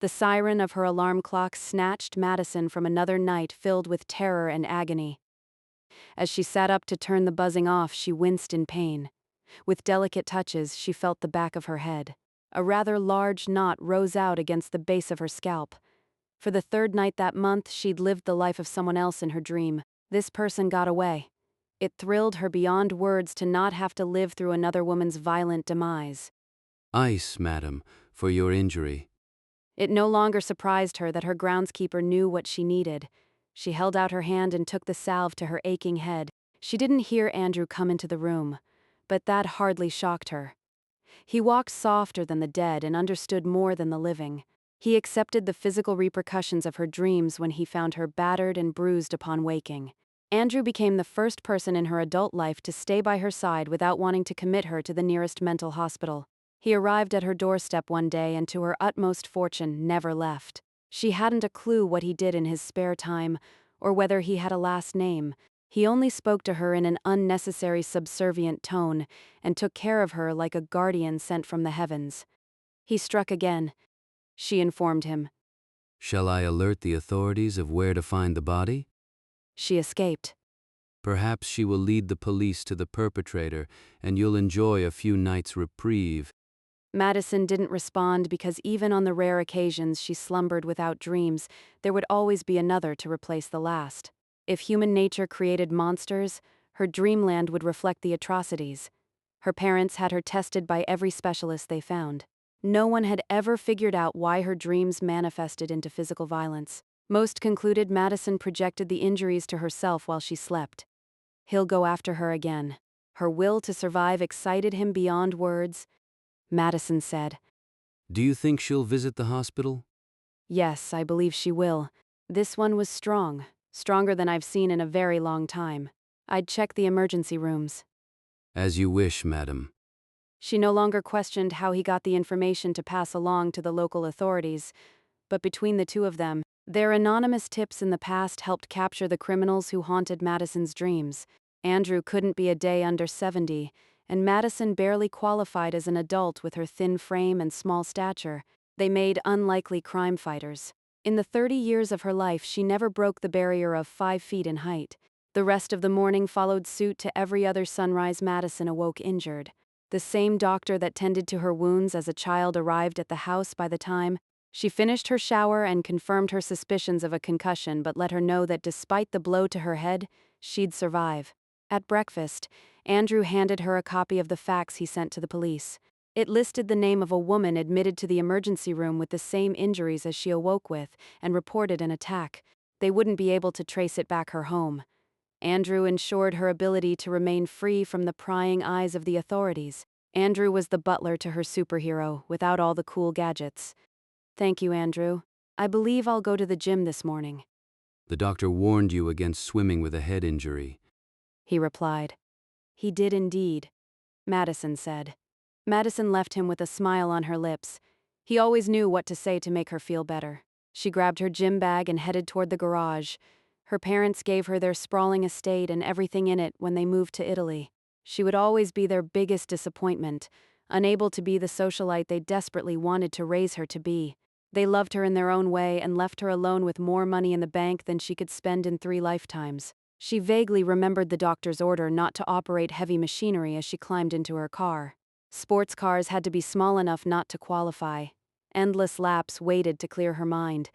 The siren of her alarm clock snatched Madison from another night filled with terror and agony. As she sat up to turn the buzzing off, she winced in pain. With delicate touches, she felt the back of her head. A rather large knot rose out against the base of her scalp. For the third night that month, she'd lived the life of someone else in her dream. This person got away. It thrilled her beyond words to not have to live through another woman's violent demise. Ice, madam, for your injury. It no longer surprised her that her groundskeeper knew what she needed. She held out her hand and took the salve to her aching head. She didn't hear Andrew come into the room, but that hardly shocked her. He walked softer than the dead and understood more than the living. He accepted the physical repercussions of her dreams when he found her battered and bruised upon waking. Andrew became the first person in her adult life to stay by her side without wanting to commit her to the nearest mental hospital. He arrived at her doorstep one day and, to her utmost fortune, never left. She hadn't a clue what he did in his spare time, or whether he had a last name. He only spoke to her in an unnecessary subservient tone, and took care of her like a guardian sent from the heavens. He struck again. She informed him. Shall I alert the authorities of where to find the body? She escaped. Perhaps she will lead the police to the perpetrator, and you'll enjoy a few nights' reprieve. Madison didn't respond because even on the rare occasions she slumbered without dreams, there would always be another to replace the last. If human nature created monsters, her dreamland would reflect the atrocities. Her parents had her tested by every specialist they found. No one had ever figured out why her dreams manifested into physical violence. Most concluded Madison projected the injuries to herself while she slept. He'll go after her again. Her will to survive excited him beyond words. Madison said. Do you think she'll visit the hospital? Yes, I believe she will. This one was strong, stronger than I've seen in a very long time. I'd check the emergency rooms. As you wish, madam. She no longer questioned how he got the information to pass along to the local authorities, but between the two of them, their anonymous tips in the past helped capture the criminals who haunted Madison's dreams. Andrew couldn't be a day under 70, and Madison barely qualified as an adult with her thin frame and small stature. They made unlikely crime fighters. In the 30 years of her life, she never broke the barrier of 5 feet in height. The rest of the morning followed suit to every other sunrise. Madison awoke injured. The same doctor that tended to her wounds as a child arrived at the house by the time she finished her shower and confirmed her suspicions of a concussion, but let her know that despite the blow to her head, she'd survive. At breakfast, Andrew handed her a copy of the fax he sent to the police. It listed the name of a woman admitted to the emergency room with the same injuries as she awoke with and reported an attack. They wouldn't be able to trace it back her home. Andrew ensured her ability to remain free from the prying eyes of the authorities. Andrew was the butler to her superhero, without all the cool gadgets. Thank you, Andrew. I believe I'll go to the gym this morning. The doctor warned you against swimming with a head injury. He replied. He did indeed, Madison said. Madison left him with a smile on her lips. He always knew what to say to make her feel better. She grabbed her gym bag and headed toward the garage. Her parents gave her their sprawling estate and everything in it when they moved to Italy. She would always be their biggest disappointment, unable to be the socialite they desperately wanted to raise her to be. They loved her in their own way and left her alone with more money in the bank than she could spend in 3 lifetimes. She vaguely remembered the doctor's order not to operate heavy machinery as she climbed into her car. Sports cars had to be small enough not to qualify. Endless laps waited to clear her mind.